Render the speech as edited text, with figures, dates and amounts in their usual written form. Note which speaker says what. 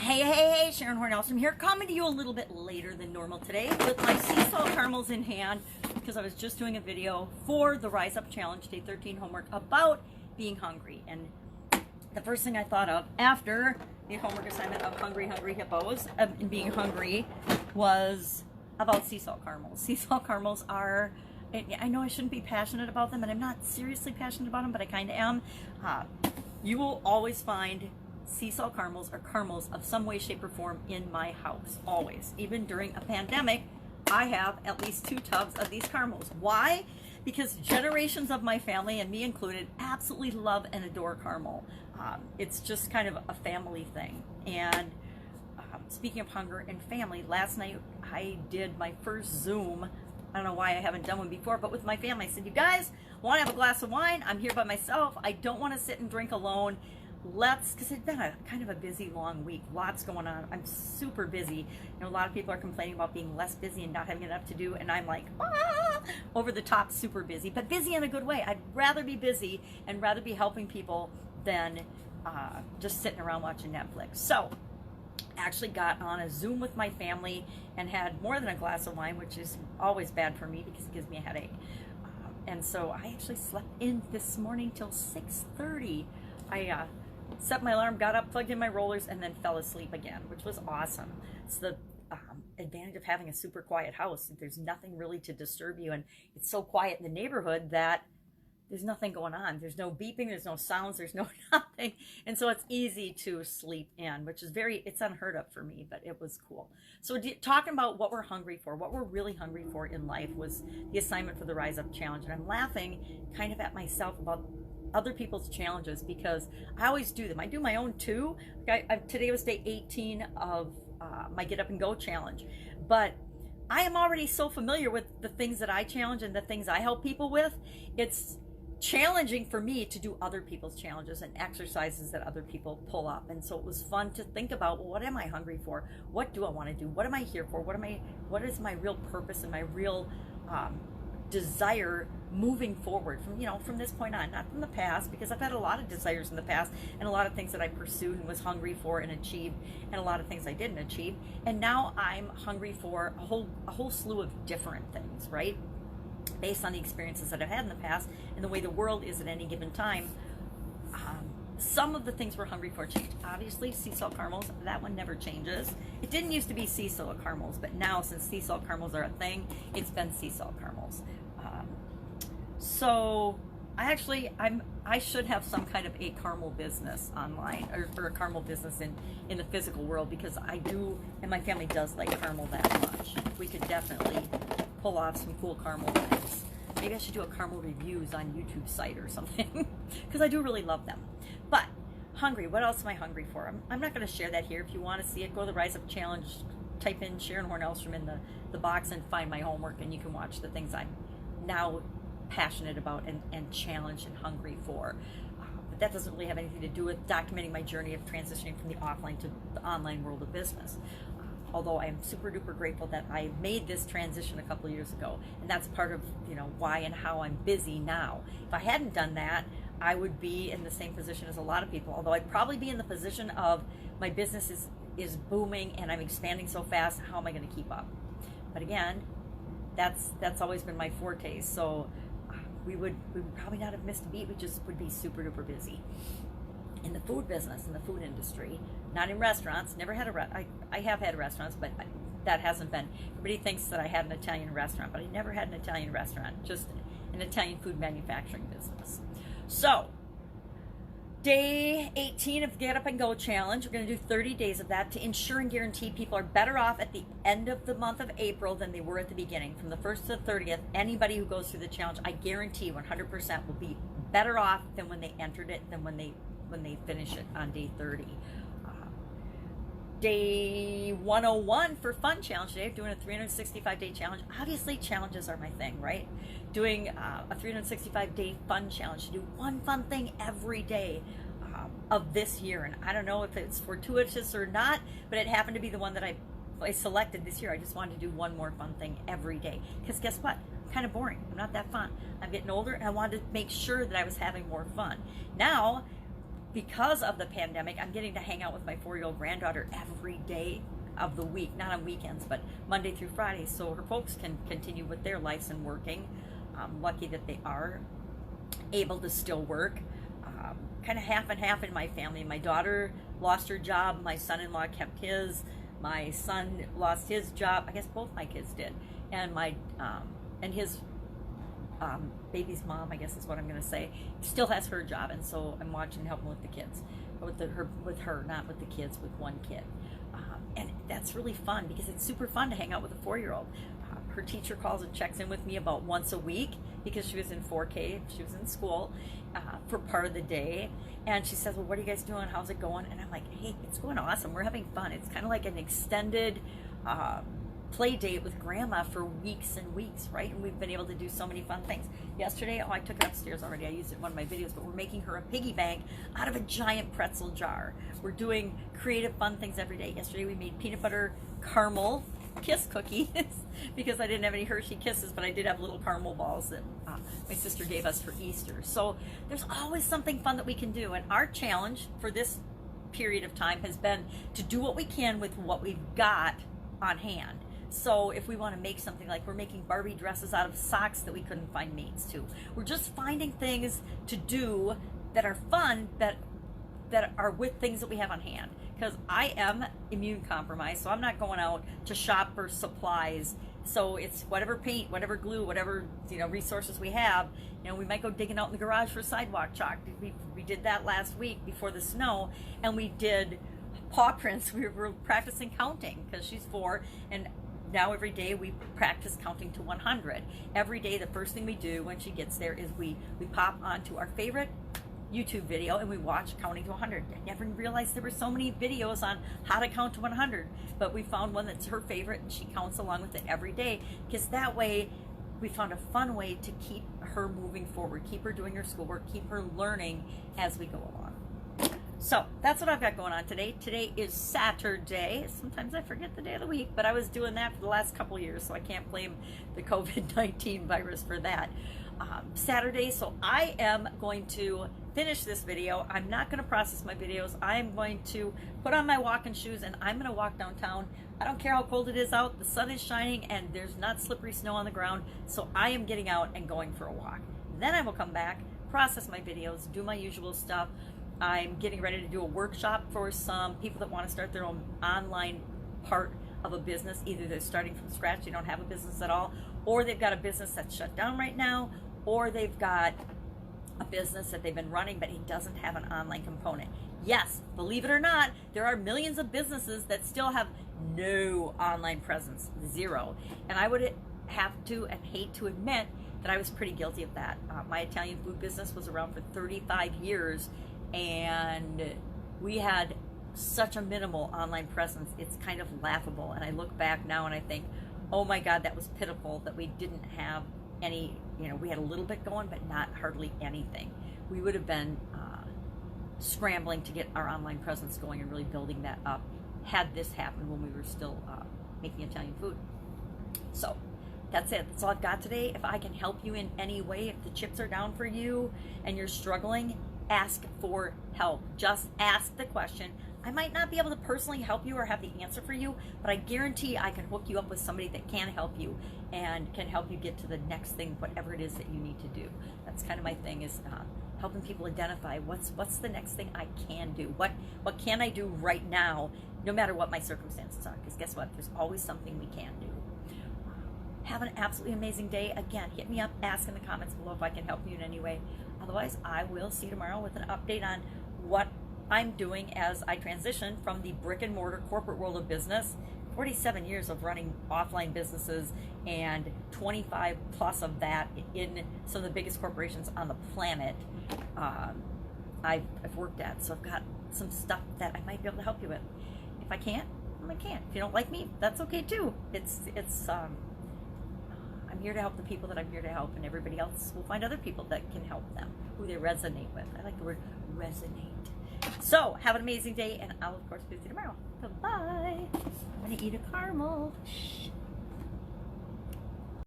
Speaker 1: Hey, Sharon Horne-Ellstrom here, coming to you a little bit later than normal today with my sea salt caramels in hand because I was just doing a video for the Rise Up Challenge Day 13 homework about being hungry. And the first thing I thought of after the homework assignment of Hungry Hippos and being hungry was about sea salt caramels. Sea salt caramels are, I know I shouldn't be passionate about them, and I'm not seriously passionate about them, but I kind of am. You will always find sea salt caramels or caramels of some way, shape, or form in my house, always. Even during a pandemic, I have at least 2 tubs of these caramels. Why? Because generations of my family, and me included, absolutely love and adore caramel. It's just kind of a family thing. And speaking of hunger and family, last night I did my first Zoom. I don't know why I haven't done one before, but with my family. I said, you guys want to have a glass of wine? I'm here by myself. I don't want to sit and drink alone. Because it's been a kind of a busy, long week. Lots going on. I'm super busy. You know, a lot of people are complaining about being less busy and not having enough to do, and I'm like, over the top, super busy, but busy in a good way. I'd rather be busy and rather be helping people than just sitting around watching Netflix. So, actually got on a Zoom with my family and had more than a glass of wine, which is always bad for me because it gives me a headache. And so I actually slept in this morning till 6:30. I set my alarm, got up, plugged in my rollers, and then fell asleep again, which was awesome. It's the advantage of having a super quiet house. There's nothing really to disturb you, and it's so quiet in the neighborhood that there's nothing going on. There's no beeping, there's no sounds, there's no nothing. And so it's easy to sleep in, which is it's unheard of for me, but it was cool. So talking about what we're hungry for, what we're really hungry for in life was the assignment for the Rise Up Challenge. And I'm laughing kind of at myself about other people's challenges because I always do them. I do my own too. Today was day 18 of my Get Up and Go challenge, but I am already so familiar with the things that I challenge and the things I help people with. It's challenging for me to do other people's challenges and exercises that other people pull up. And so it was fun to think about, well, what am I hungry for? What do I want to do? What am I here for? What is my real purpose and my real desire moving forward from this point on, not from the past, because I've had a lot of desires in the past and a lot of things that I pursued and was hungry for and achieved, and a lot of things I didn't achieve. And now I'm hungry for a whole slew of different things, right? Based on the experiences that I've had in the past and the way the world is at any given time. Some of the things we're hungry for change. Obviously, sea salt caramels, that one never changes. It didn't used to be sea salt caramels, but now since sea salt caramels are a thing, it's been sea salt caramels. So I should have some kind of a caramel business online, or a caramel business in the physical world, because I do, and my family does like caramel that much. We could definitely pull off some cool caramel things. Maybe I should do a caramel reviews on YouTube site or something, because I do really love them. But hungry, what else am I hungry for? I'm not going to share that here. If you want to see it, go to the Rise Up Challenge, type in Sharon Horne-Ellstrom in the box and find my homework, and you can watch the things I'm now passionate about and challenged and hungry for. But that doesn't really have anything to do with documenting my journey of transitioning from the offline to the online world of business. Although I am super duper grateful that I made this transition a couple of years ago, and that's part of why and how I'm busy now. If I hadn't done that, I would be in the same position as a lot of people, although I'd probably be in the position of my business is booming and I'm expanding so fast, how am I going to keep up? But again, that's always been my forte, so we would probably not have missed a beat. We just would be super duper busy. In the food business, in the food industry, not in restaurants. Never had I have had restaurants, but that hasn't been. Everybody thinks that I had an Italian restaurant, but I never had an Italian restaurant, just an Italian food manufacturing business. So, day 18 of the Get Up and Go Challenge. We're going to do 30 days of that to ensure and guarantee people are better off at the end of the month of April than they were at the beginning. From the 1st to the 30th, anybody who goes through the challenge, I guarantee 100% will be better off than when they entered it, than when they finish it on day 30. Day 101 for Fun Challenge today, doing a 365-day challenge. Obviously, challenges are my thing, right? Doing a 365-day fun challenge to do one fun thing every day of this year. And I don't know if it's fortuitous or not, but it happened to be the one that I selected this year. I just wanted to do one more fun thing every day. Because guess what? I'm kind of boring. I'm not that fun. I'm getting older, and I wanted to make sure that I was having more fun. Now, because of the pandemic, I'm getting to hang out with my 4-year-old granddaughter every day of the week, not on weekends, but Monday through Friday, so her folks can continue with their lives and working. I'm lucky that they are able to still work. Kind of half and half in my family. My daughter lost her job, my son-in-law kept his, my son lost his job. I guess both my kids did, and my and his baby's mom, I guess is what I'm going to say, still has her job, and so I'm watching and helping with the kids, with her, not with the kids, with one kid. And that's really fun because it's super fun to hang out with a 4-year-old. Her teacher calls and checks in with me about once a week because she was in 4K, she was in school for part of the day, and she says, well, what are you guys doing, how's it going? And I'm like, hey, it's going awesome, we're having fun. It's kind of like an extended play date with grandma for weeks and weeks, right? And we've been able to do so many fun things. Yesterday, I took it upstairs already, I used it in one of my videos, but we're making her a piggy bank out of a giant pretzel jar. We're doing creative fun things every day. Yesterday we made peanut butter caramel kiss cookies because I didn't have any Hershey Kisses, but I did have little caramel balls that my sister gave us for Easter. So there's always something fun that we can do, and our challenge for this period of time has been to do what we can with what we've got on hand. So if we want to make something, like we're making Barbie dresses out of socks that we couldn't find mates to. We're just finding things to do that are fun, that are with things that we have on hand. Because I am immune compromised, so I'm not going out to shop for supplies. So it's whatever paint, whatever glue, whatever resources we have. We might go digging out in the garage for sidewalk chalk. We did that last week before the snow, and we did paw prints. We were practicing counting because she's 4, and now every day we practice counting to 100. Every day, the first thing we do when she gets there is we pop onto our favorite YouTube video and we watch counting to 100. I never realized there were so many videos on how to count to 100, but we found one that's her favorite and she counts along with it every day, because that way we found a fun way to keep her moving forward, keep her doing her schoolwork, keep her learning as we go along. So that's what I've got going on today. Today is Saturday. Sometimes I forget the day of the week, but I was doing that for the last couple years, so I can't blame the COVID-19 virus for that. Saturday, so I am going to finish this video. I'm not going to process my videos. I am going to put on my walking shoes and I'm going to walk downtown. I don't care how cold it is out. The sun is shining and there's not slippery snow on the ground, so I am getting out and going for a walk. Then I will come back, process my videos, do my usual stuff. I'm getting ready to do a workshop for some people that want to start their own online part of a business. Either they're starting from scratch, they don't have a business at all, or they've got a business that's shut down right now, or they've got a business that they've been running but it doesn't have an online component. Yes, believe it or not, there are millions of businesses that still have no online presence, zero. And I would have to and hate to admit that I was pretty guilty of that. My Italian food business was around for 35 years and we had such a minimal online presence. It's kind of laughable, and I look back now and I think, oh my God, that was pitiful that we didn't have any, we had a little bit going, but not hardly anything. We would have been scrambling to get our online presence going and really building that up had this happened when we were still making Italian food. So that's it. That's all I've got today. If I can help you in any way, if the chips are down for you and you're struggling, ask for help. Just ask the question. I might not be able to personally help you or have the answer for you, but I guarantee I can hook you up with somebody that can help you and can help you get to the next thing, whatever it is that you need to do. That's kind of my thing, is helping people identify what's the next thing I can do. What can I do right now, no matter what my circumstances are? Because guess what? There's always something we can do. Have an absolutely amazing day. Again, hit me up, ask in the comments below if I can help you in any way. Otherwise, I will see you tomorrow with an update on what I'm doing as I transition from the brick and mortar corporate world of business, 47 years of running offline businesses and 25 plus of that in some of the biggest corporations on the planet. I've worked at, so I've got some stuff that I might be able to help you with. If I can't, I can't. If you don't like me, that's okay too. I'm here to help the people that I'm here to help, and everybody else will find other people that can help them, who they resonate with. I like the word resonate. So, have an amazing day, and I'll, of course, be with you tomorrow. Bye-bye. I'm going to eat a caramel. Shh.